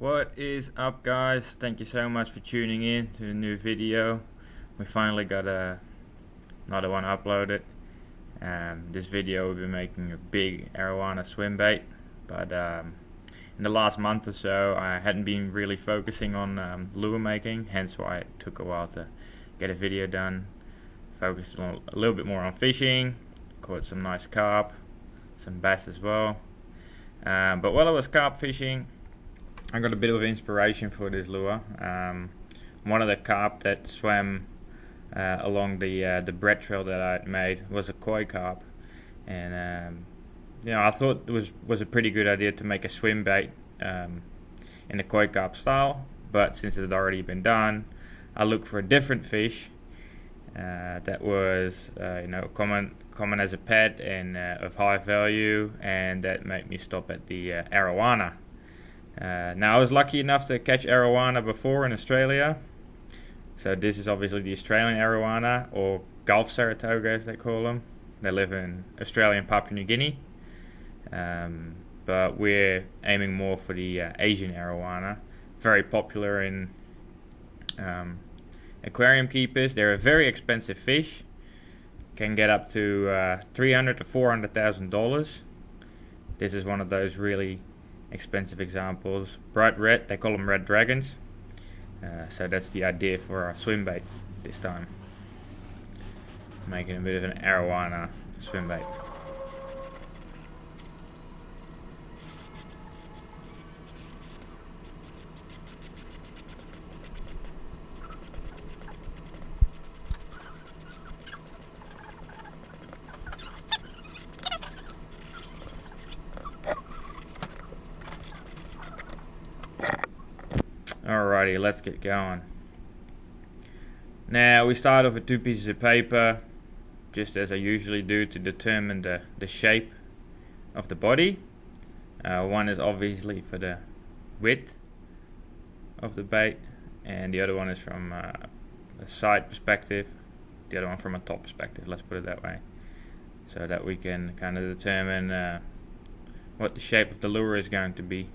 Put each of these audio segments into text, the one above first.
What is up, guys? Thank you so much for tuning in to the new video. We finally got another one uploaded. This video we'll be making a big arowana swim bait, but in the last month or so I hadn't been really focusing on lure making, hence why it took a while to get a video done. Focused a little bit more on fishing, caught some nice carp, some bass as well. But while I was carp fishing, I got a bit of inspiration for this lure. One of the carp that swam along the bread trail that I made was a koi carp, and I thought it was a pretty good idea to make a swim bait in the koi carp style. But since it had already been done, I looked for a different fish that was common as a pet and of high value, and that made me stop at the arowana. Now I was lucky enough to catch arowana before in Australia, so this is obviously the Australian arowana, or Gulf Saratoga as they call them. They live in Australia and Papua New Guinea, but we're aiming more for the Asian arowana. Very popular in aquarium keepers. They're a very expensive fish, can get up to $300,000 to $400,000. This is one of those really expensive examples. Bright red, they call them red dragons. So that's the idea for our swim bait this time. Making a bit of an arowana swim bait. Alrighty, let's get going. Now we start off with 2 pieces of paper, just as I usually do, to determine the shape of the body. One is obviously for the width of the bait, and the other one is from a side perspective, the other one from a top perspective, let's put it that way, so that we can kind of determine what the shape of the lure is going to be.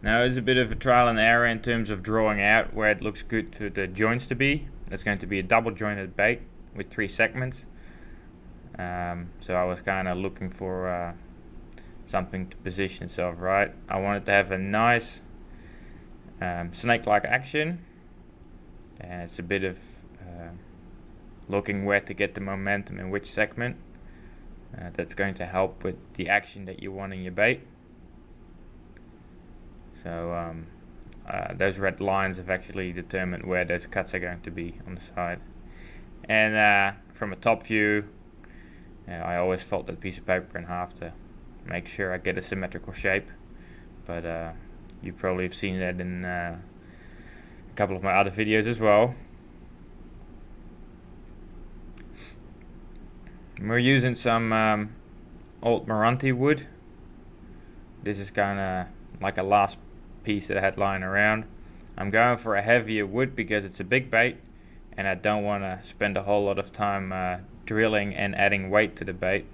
Now it's a bit of a trial and error in terms of drawing out where it looks good to the joints to be. It's going to be a double jointed bait with 3 segments. So I was kind of looking for something to position itself right. I wanted to have a nice snake-like action. And it's a bit of looking where to get the momentum in which segment. That's going to help with the action that you want in your bait. So those red lines have actually determined where those cuts are going to be on the side. And from a top view, I always fold that piece of paper in half to make sure I get a symmetrical shape. But you probably have seen that in a couple of my other videos as well. We're using some old Meranti wood. This is kind of like a last piece that I had lying around. I'm going for a heavier wood because it's a big bait, and I don't want to spend a whole lot of time drilling and adding weight to the bait.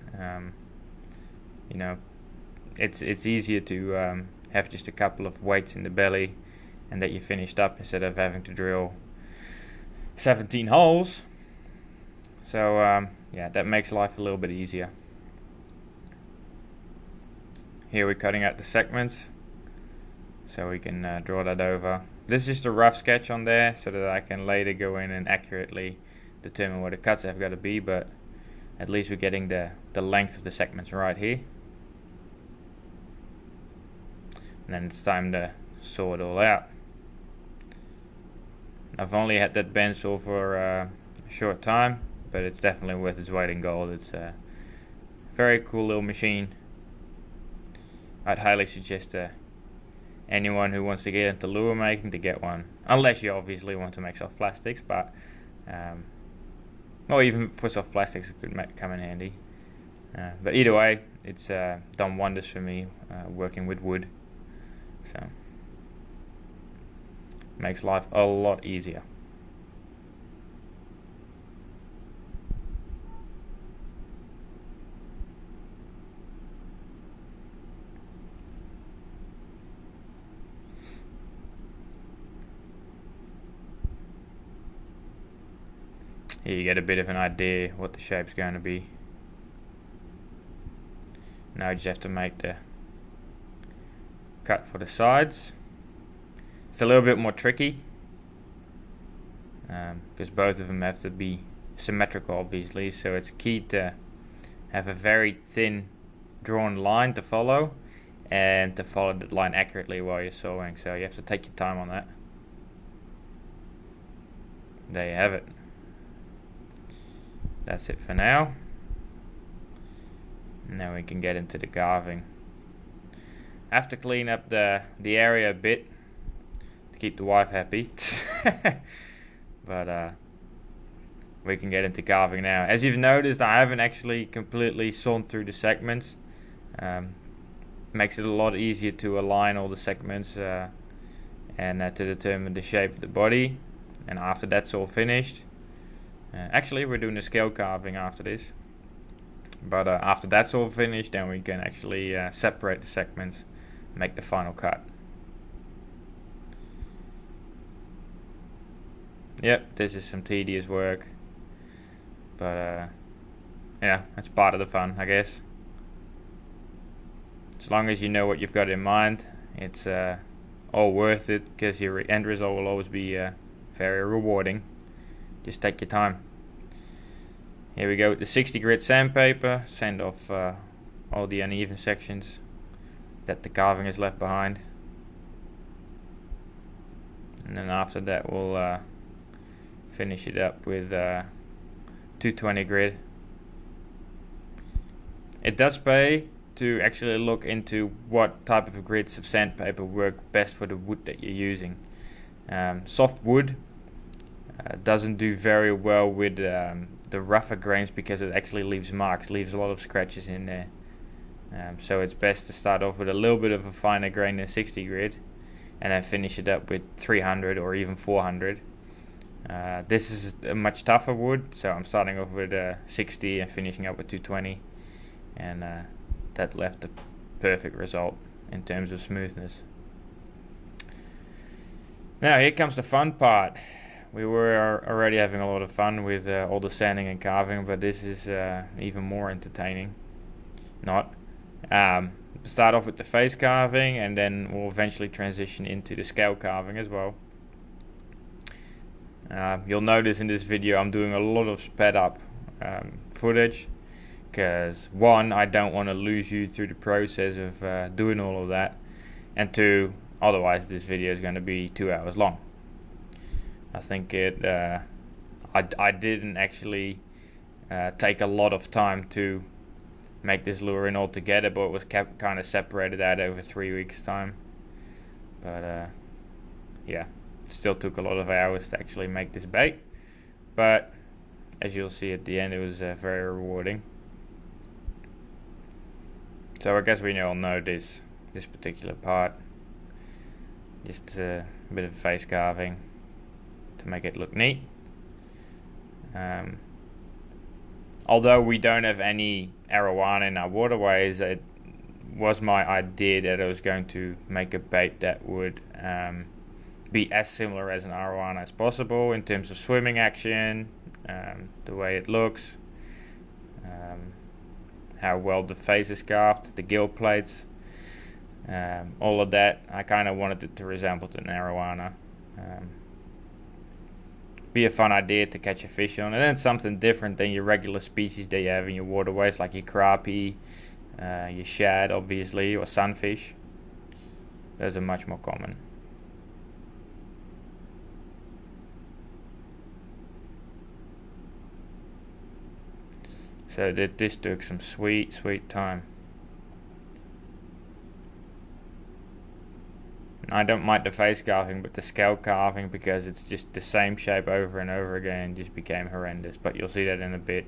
It's easier to have just a couple of weights in the belly and that you're finished up, instead of having to drill 17 holes. So that makes life a little bit easier. Here we're cutting out the segments, so we can draw that over. This is just a rough sketch on there, so that I can later go in and accurately determine where the cuts have got to be, but at least we're getting the length of the segments right here. And then it's time to saw it all out. I've only had that bandsaw for a short time, but it's definitely worth its weight in gold. It's a very cool little machine. I'd highly suggest anyone who wants to get into lure making to get one, unless you obviously want to make soft plastics, but or even for soft plastics it could come in handy. But either way, it's done wonders for me working with wood, so makes life a lot easier. here you get a bit of an idea what the shape's going to be. Now you just have to make the cut for the sides. It's a little bit more tricky because both of them have to be symmetrical, obviously, so it's key to have a very thin drawn line to follow and to follow that line accurately while you're sewing, so you have to take your time on that. There you have it. That's it for now. Now we can get into the carving. I have to clean up the area a bit to keep the wife happy. But we can get into carving now. As you've noticed, I haven't actually completely sawn through the segments. Makes it a lot easier to align all the segments and to determine the shape of the body. And after that's all finished, actually we're doing the scale carving after this. But after that's all finished, then we can actually separate the segments, make the final cut. Yep, this is some tedious work, but yeah, that's part of the fun, I guess. As long as you know what you've got in mind, it's all worth it, because your end result will always be very rewarding. Just take your time. Here we go with the 60 grit sandpaper, sand off all the uneven sections that the carving has left behind. And then after that we'll finish it up with 220 grit. It does pay to actually look into what type of grits of sandpaper work best for the wood that you're using. Soft wood doesn't do very well with the rougher grains because it actually leaves marks, leaves a lot of scratches in there. So it's best to start off with a little bit of a finer grain than 60 grit and then finish it up with 300 or even 400. This is a much tougher wood, so I'm starting off with 60 and finishing up with 220, and that left a perfect result in terms of smoothness. Now here comes the fun part. We were already having a lot of fun with all the sanding and carving, but this is even more entertaining. Start off with the face carving, and then we'll eventually transition into the scale carving as well. You'll notice in this video I'm doing a lot of sped up footage, because one, I don't want to lose you through the process of doing all of that, and two, otherwise this video is going to be 2 hours long. I think I didn't actually take a lot of time to make this lure in altogether, but it was kept kind of separated out over 3 weeks time. But yeah, still took a lot of hours to actually make this bait, but as you'll see at the end, it was very rewarding. So I guess we all know this particular part, just a bit of face carving to make it look neat. Although we don't have any arowana in our waterways, it was my idea that I was going to make a bait that would be as similar as an arowana as possible in terms of swimming action, the way it looks, how well the face is carved, the gill plates, all of that. I kind of wanted it to resemble an arowana. Be a fun idea to catch a fish on, and then something different than your regular species that you have in your waterways, like your crappie, your shad obviously, or sunfish. Those are much more common. So this took some sweet time. I don't mind the face carving, but the scale carving, because it's just the same shape over and over again, just became horrendous. But you'll see that in a bit.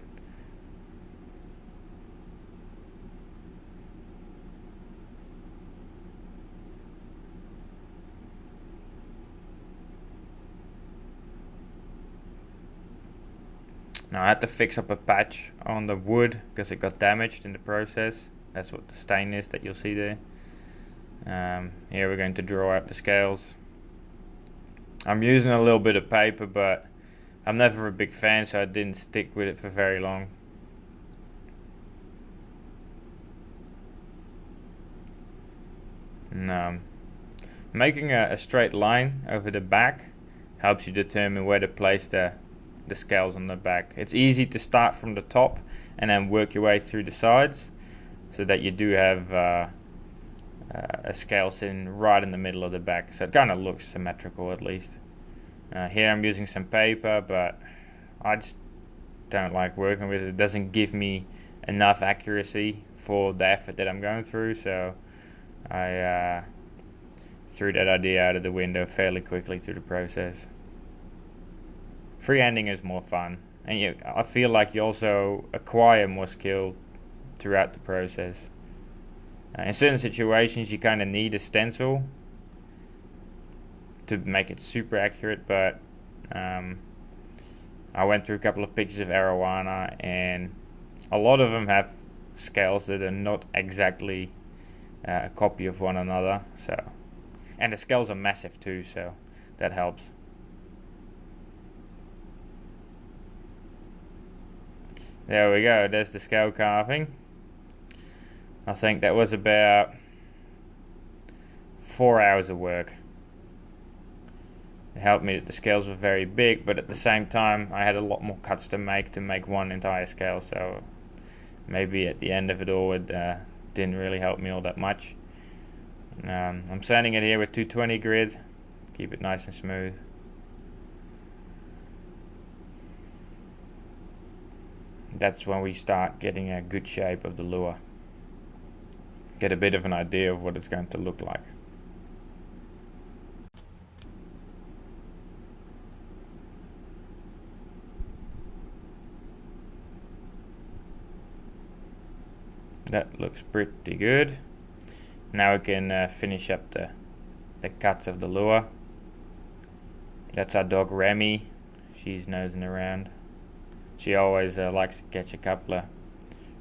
Now I had to fix up a patch on the wood because it got damaged in the process. That's what the stain is that you'll see there. Here we're going to draw out the scales. I'm using a little bit of paper, but I'm never a big fan, so I didn't stick with it for very long. And, making a straight line over the back helps you determine where to place the scales on the back. It's easy to start from the top and then work your way through the sides, so that you do have a scale sitting right in the middle of the back, so it kind of looks symmetrical at least. Here I'm using some paper, but I just don't like working with it. It doesn't give me enough accuracy for the effort that I'm going through, so I threw that idea out of the window fairly quickly through the process. Freehanding is more fun, and I feel like you also acquire more skill throughout the process. In certain situations you kind of need a stencil to make it super accurate, but I went through a couple of pictures of arowana, and a lot of them have scales that are not exactly a copy of one another, and the scales are massive too, so that helps. There we go, there's the scale carving. I think that was about 4 hours of work. It helped me that the scales were very big, but at the same time I had a lot more cuts to make one entire scale, so maybe at the end of it all it didn't really help me all that much. I'm sanding it here with 220 grit, keep it nice and smooth. That's when we start getting a good shape of the lure. Get a bit of an idea of what it's going to look like. That looks pretty good. Now we can finish up the cuts of the lure. That's our dog Remy. She's nosing around. She always likes to catch a couple of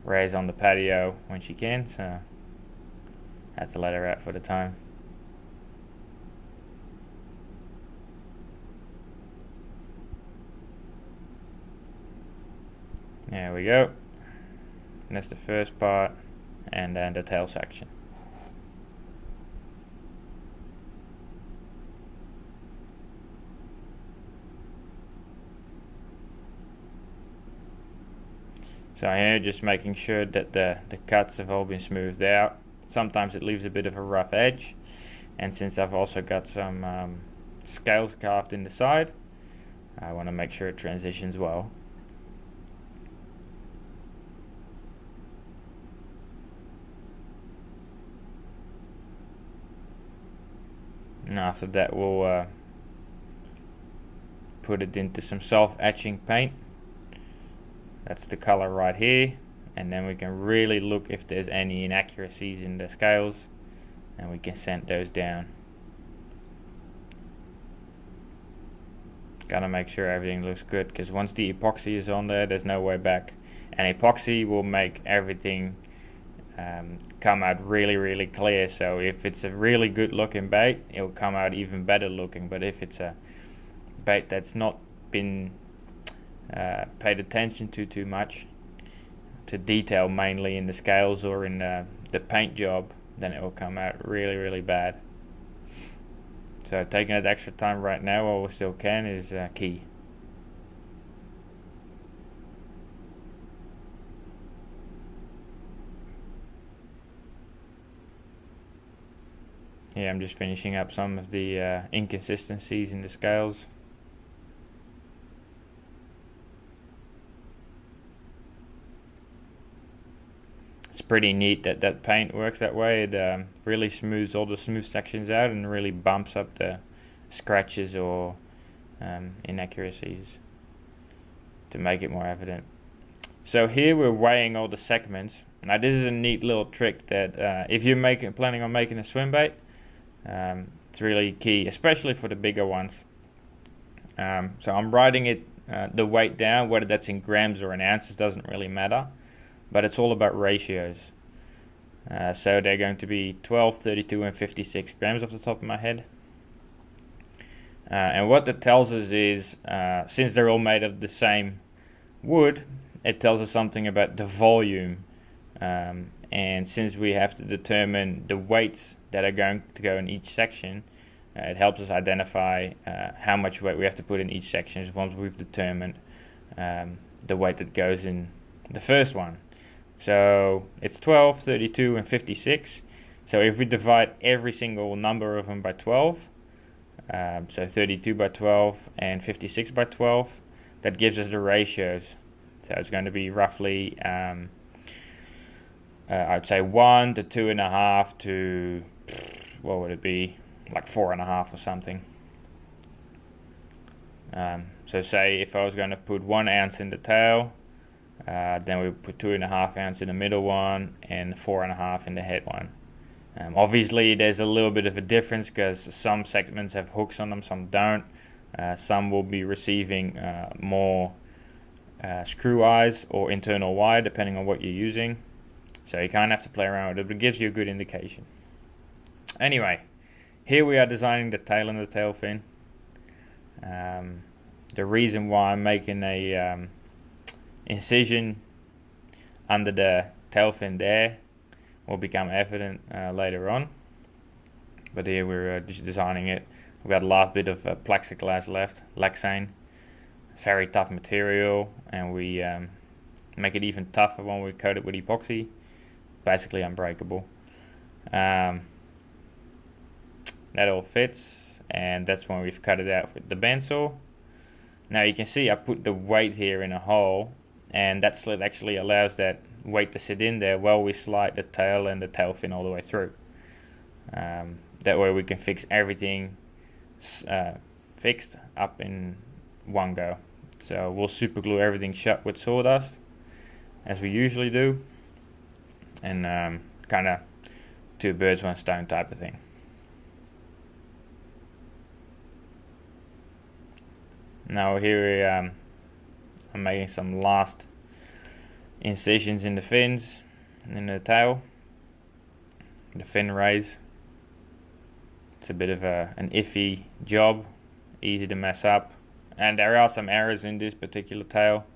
rays on the patio when she can, so I have to let her out for the time. There we go. That's the first part, and then the tail section. So here, just making sure that the cuts have all been smoothed out. Sometimes it leaves a bit of a rough edge, and since I've also got some scales carved in the side, I want to make sure it transitions well. And after that we'll put it into some self-etching paint. That's the color right here, and then we can really look if there's any inaccuracies in the scales, and we can sand those down. Gotta make sure everything looks good, because once the epoxy is on there, there's no way back, and epoxy will make everything come out really clear. So if it's a really good looking bait, it'll come out even better looking, but if it's a bait that's not been paid attention to too much, to detail mainly in the scales or in the paint job, then it will come out really bad. So taking that extra time right now while we still can is key. Yeah, I'm just finishing up some of the inconsistencies in the scales. It's pretty neat that that paint works that way. It really smooths all the smooth sections out and really bumps up the scratches or inaccuracies to make it more evident. So here we're weighing all the segments. Now this is a neat little trick that if you're planning on making a swim bait, it's really key, especially for the bigger ones. So I'm writing it the weight down, whether that's in grams or in ounces doesn't really matter, but it's all about ratios. So they're going to be 12, 32 and 56 grams off the top of my head. And what that tells us is, since they're all made of the same wood, it tells us something about the volume. And since we have to determine the weights that are going to go in each section, it helps us identify how much weight we have to put in each section once we've determined the weight that goes in the first one. So it's 12, 32 and 56. So if we divide every single number of them by 12, so 32 by 12 and 56 by 12, that gives us the ratios. So it's going to be roughly I'd say 1 to 2.5 to, what would it be, like 4.5 or something. So say if I was going to put 1 ounce in the tail, then we put 2.5 ounce in the middle one and 4.5 in the head one. Obviously there's a little bit of a difference because some segments have hooks on them, some don't. Some will be receiving more screw eyes or internal wire depending on what you're using. So you kind of have to play around with it, but it gives you a good indication. Anyway, here we are designing the tail and the tail fin. The reason why I'm making a incision under the tail fin there will become evident later on. But here we're just designing it. We've got a last bit of plexiglass left, Lexane. Very tough material, and we make it even tougher when we coat it with epoxy. Basically unbreakable. That all fits, and that's when we've cut it out with the bandsaw. Now you can see I put the weight here in a hole, and that slit actually allows that weight to sit in there while we slide the tail and the tail fin all the way through. That way we can fix everything fixed up in one go. So we'll super glue everything shut with sawdust as we usually do, and kind of two birds one stone type of thing. Now here I'm making some last incisions in the fins and in the tail, the fin rays. It's a bit of an iffy job, easy to mess up, and there are some errors in this particular tail,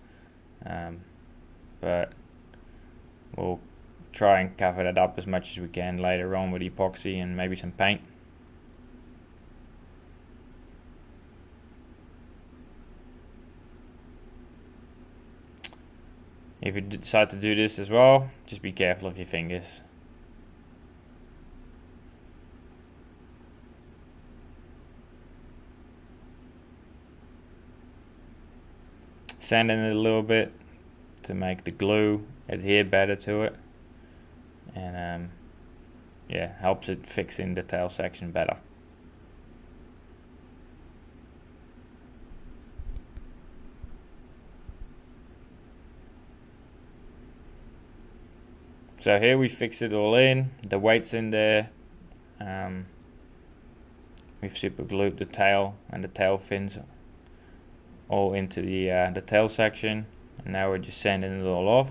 but we'll try and cover that up as much as we can later on with epoxy and maybe some paint. If you decide to do this as well, just be careful of your fingers. Sanding it a little bit to make the glue adhere better to it, and yeah, helps it fix in the tail section better. So here we fix it all in, the weight's in there, we've super glued the tail and the tail fins all into the tail section, and now we're just sanding it all off.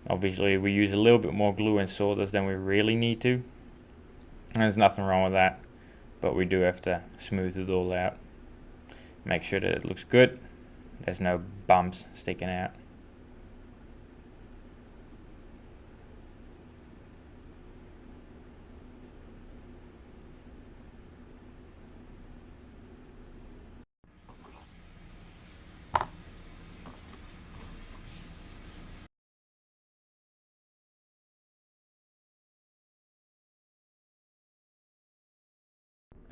Obviously we use a little bit more glue and sawdust than we really need to, and there's nothing wrong with that, but we do have to smooth it all out, make sure that it looks good, there's no bumps sticking out.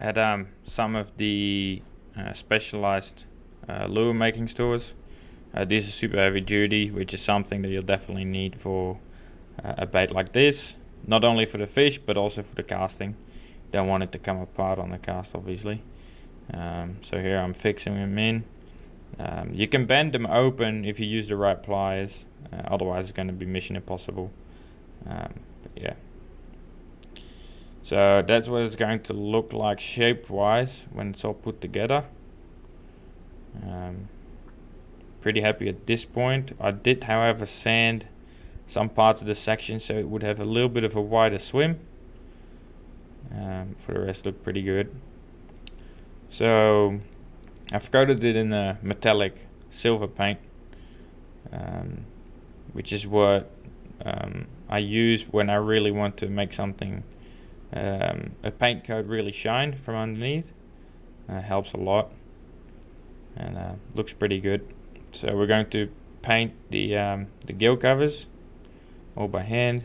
At some of the specialized lure making stores, these are super heavy duty, which is something that you'll definitely need for a bait like this, not only for the fish but also for the casting. Don't want it to come apart on the cast, obviously. So here I'm fixing them in. You can bend them open if you use the right pliers, otherwise it's going to be mission impossible. But yeah. So that's what it's going to look like shape wise when it's all put together. Pretty happy at this point. I did however sand some parts of the section so it would have a little bit of a wider swim. For the rest look pretty good. So I've coated it in a metallic silver paint, which is what I use when I really want to make something, a paint coat really shine from underneath. Helps a lot, and looks pretty good. So we're going to paint the gill covers all by hand.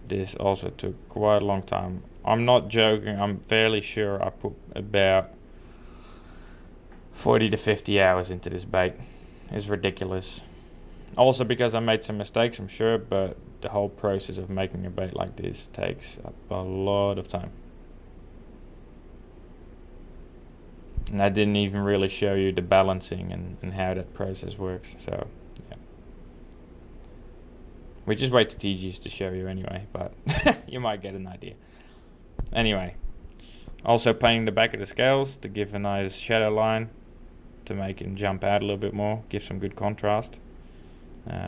This also took quite a long time. I'm not joking, I'm fairly sure I put about 40 to 50 hours into this bait. It's ridiculous. Also because I made some mistakes, I'm sure, but the whole process of making a bait like this takes up a lot of time. And I didn't even really show you the balancing and how that process works, so yeah. We just wait to TG's to show you anyway, but you might get an idea. Anyway, also painting the back of the scales to give a nice shadow line to make it jump out a little bit more, give some good contrast.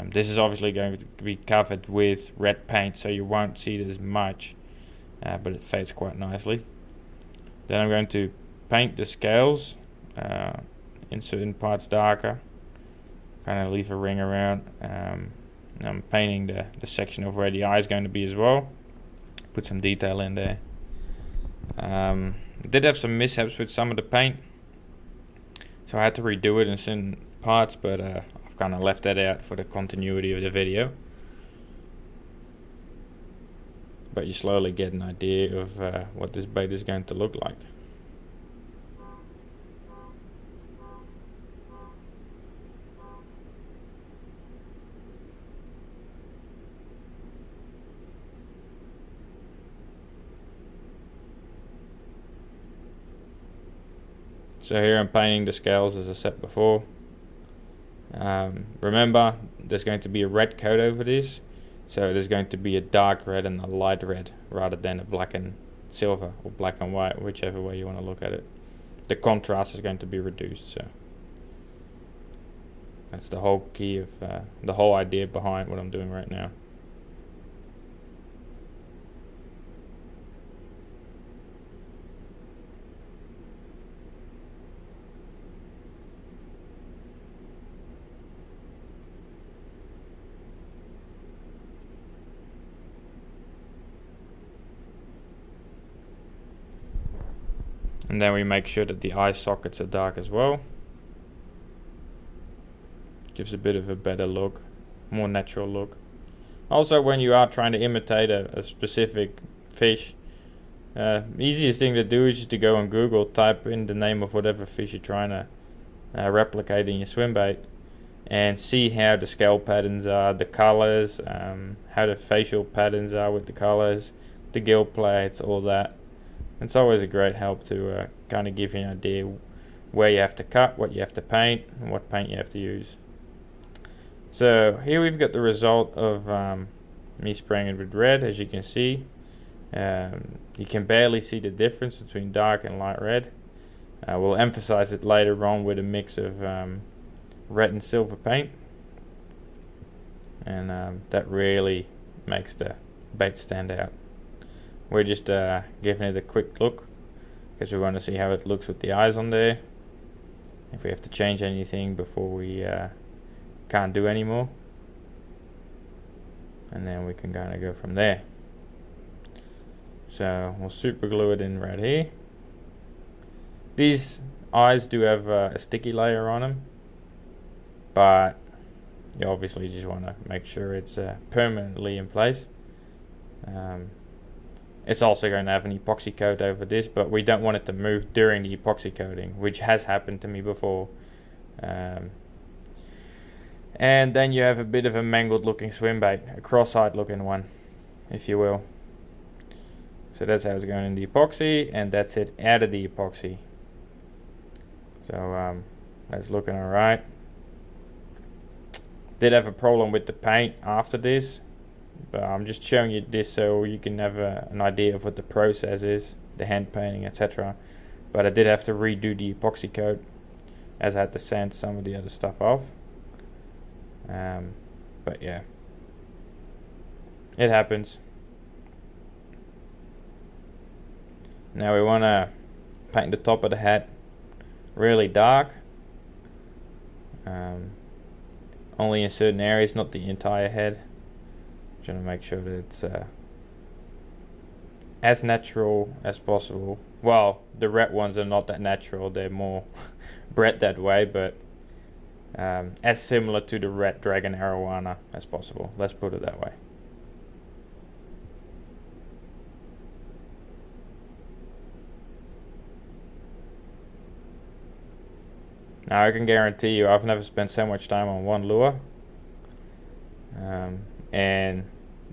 This is obviously going to be covered with red paint, so you won't see it as much, but it fades quite nicely. Then I'm going to paint the scales in certain parts darker, kind of leave a ring around. I'm painting the section of where the eye is going to be as well, put some detail in there. I did have some mishaps with some of the paint, so I had to redo it in certain parts, but I've kind of left that out for the continuity of the video. But you slowly get an idea of what this bait is going to look like. So here I'm painting the scales as I said before. Remember, there's going to be a red coat over this, so there's going to be a dark red and a light red rather than a black and silver or black and white, whichever way you want to look at it. The contrast is going to be reduced, so that's the whole key of the whole idea behind what I'm doing right now. And then we make sure that the eye sockets are dark as well. Gives a bit of a better look, more natural look. Also, when you are trying to imitate a specific fish, easiest thing to do is just to go on Google, type in the name of whatever fish you're trying to replicate in your swim bait, and see how the scale patterns are, the colors, how the facial patterns are with the colors, the gill plates, all that. It's always a great help to kind of give you an idea where you have to cut, what you have to paint, and what paint you have to use. So here we've got the result of me spraying it with red. As you can see, you can barely see the difference between dark and light red. We'll emphasize it later on with a mix of red and silver paint, and that really makes the bait stand out. We're just giving it a quick look because we want to see how it looks with the eyes on there, if we have to change anything before we can't do anymore, and then we can kind of go from there. So we'll super glue it in right here. These eyes do have a sticky layer on them, but you obviously just want to make sure it's permanently in place. It's also going to have an epoxy coat over this, but we don't want it to move during the epoxy coating, which has happened to me before. And then you have a bit of a mangled looking swim bait, a cross-eyed looking one, if you will. So that's how it's going in the epoxy, and that's it out of the epoxy. So that's looking alright. Did have a problem with the paint after this, but I'm just showing you this so you can have an idea of what the process is, the hand painting, etc. But I did have to redo the epoxy coat, as I had to sand some of the other stuff off. But yeah, it happens. Now we want to paint the top of the hat really dark, only in certain areas, not the entire head. Trying to make sure that it's as natural as possible. Well, the red ones are not that natural, they're more bred that way, but as similar to the Red Dragon Arowana as possible, let's put it that way. Now I can guarantee you I've never spent so much time on one lure, and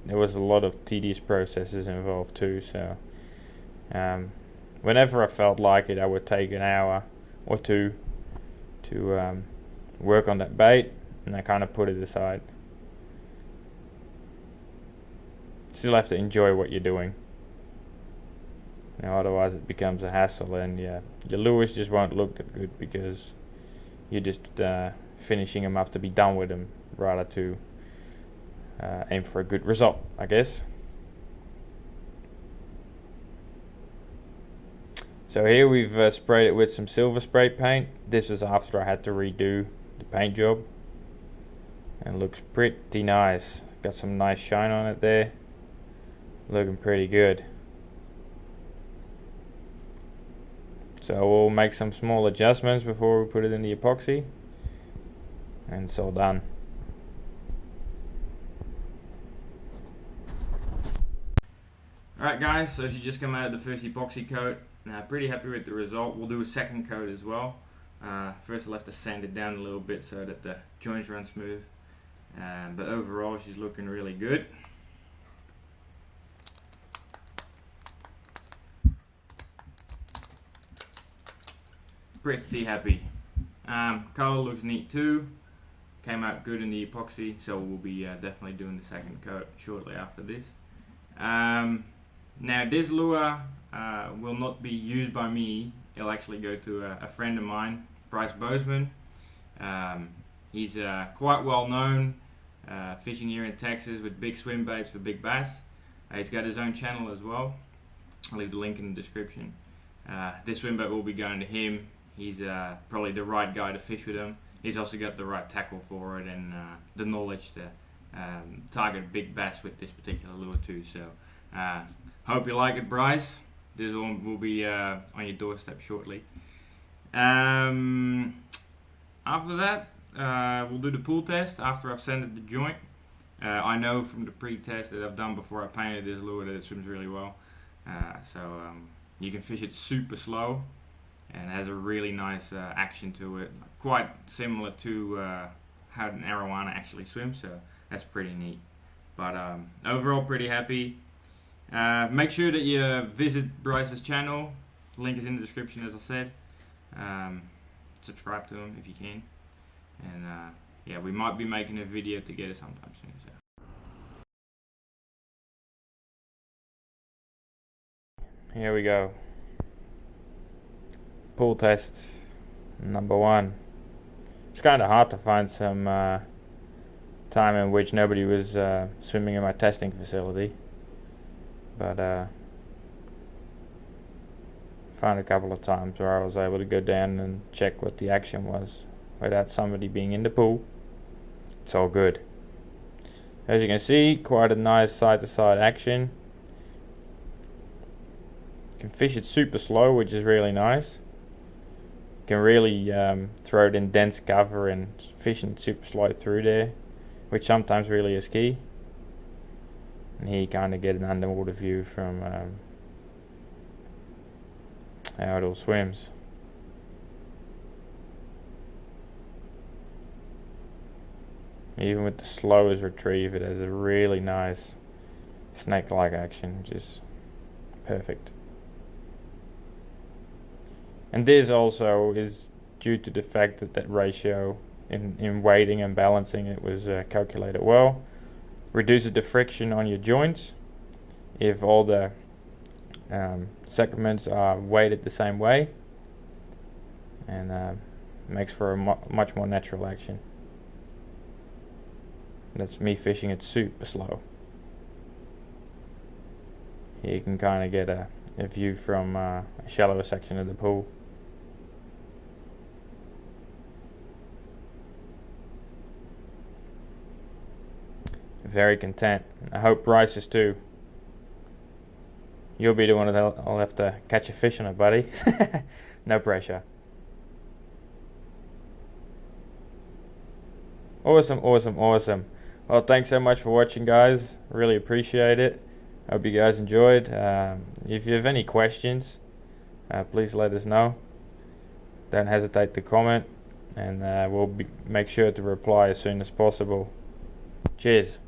there was a lot of tedious processes involved too, so whenever I felt like it, I would take an hour or two to work on that bait, and I kind of put it aside. Still have to enjoy what you're doing, otherwise it becomes a hassle, and your lures just won't look that good because you're just finishing them up to be done with them rather to aim for a good result, I guess. So here we've sprayed it with some silver spray paint. This was after I had to redo the paint job, and it looks pretty nice. Got some nice shine on it there, looking pretty good. So we'll make some small adjustments before we put it in the epoxy, and it's all done. Alright guys, so she just come out of the first epoxy coat. Pretty happy with the result. We'll do a second coat as well. First I'll have to sand it down a little bit so that the joints run smooth. But overall she's looking really good. Pretty happy. Color looks neat too. Came out good in the epoxy, so we'll be definitely doing the second coat shortly after this. Now this lure will not be used by me. It'll actually go to a friend of mine, Bryce Bozeman. He's quite well known fishing here in Texas with big swim baits for big bass. He's got his own channel as well. I'll leave the link in the description. This swim bait will be going to him. He's probably the right guy to fish with him. He's also got the right tackle for it, and the knowledge to target big bass with this particular lure too. So hope you like it, Bryce. This one will be on your doorstep shortly. After that, we'll do the pool test after I've sanded the joint. I know from the pre-test that I've done before I painted this lure that it swims really well. So you can fish it super slow, and has a really nice action to it, quite similar to how an arowana actually swims, so that's pretty neat. But overall pretty happy. Make sure that you visit Bryce's channel, link is in the description as I said. Subscribe to him if you can, and yeah, we might be making a video together sometime soon. So here we go. Pool test number 1. It's kind of hard to find some time in which nobody was swimming in my testing facility, but found a couple of times where I was able to go down and check what the action was without somebody being in the pool. It's all good. As you can see, quite a nice side-to-side action. You can fish it super slow, which is really nice. Can really throw it in dense cover and fishing super slow through there, which sometimes really is key. And here you kind of get an underwater view from how it all swims. Even with the slowest retrieve, it has a really nice snake-like action, which is perfect. And this also is due to the fact that that ratio in weighting and balancing it was calculated well. Reduces the friction on your joints if all the segments are weighted the same way, and makes for a much more natural action. That's me fishing it super slow. you can kind of get a view from a shallower section of the pool. Very content. I hope Bryce is too. You'll be the one that'll have to catch a fish on it, buddy. No pressure. Awesome, awesome, awesome. Well, thanks so much for watching, guys. Really appreciate it. Hope you guys enjoyed. If you have any questions, please let us know. Don't hesitate to comment, and we'll make sure to reply as soon as possible. Cheers.